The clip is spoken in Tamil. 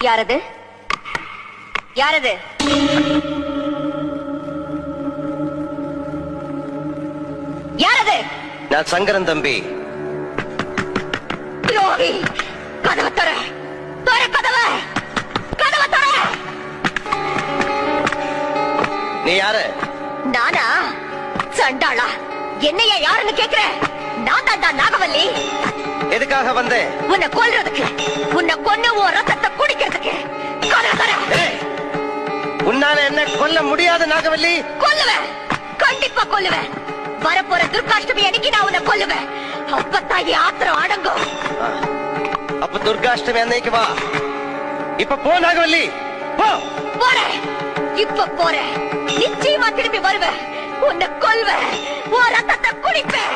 யாரது? யாரது? யாரது? நான் சங்கரன் தம்பி. துரோகி! கதவை தர! தர கதவை! கதவை தர! நீ யாரு? நானா? சண்டாளா! என்னையா யாருன்னு கேக்குற? நான் தாண்டா நாகவல்லி. எதுக்காக வந்தேன்? உன்னை கொல்றதுக்கு, உன்னை கொன்னு உன் ரத்தத்தை குடிக்கிறதுக்கு. கதவை தர! உன்னால என்ன கொல்ல முடியாது நாகவல்லி? கொல்லுவேன், கண்டிப்பா கொல்லுவேன். வரப்போற துர்காஷ்டமி அன்னைக்கு நான் உன்னை கொல்லுவேன். அப்பத்தான் என் ஆத்திரம் அடங்கும். அப்ப துர்காஷ்டமி அன்னைக்கு வா. இப்ப போ நாகவல்லி, போ. போறேன், இப்ப போறேன். நிச்சயமா திரும்பி வருவேன். உன்னை கொல்வேன், உன் ரத்தத்தை குடிப்பேன்.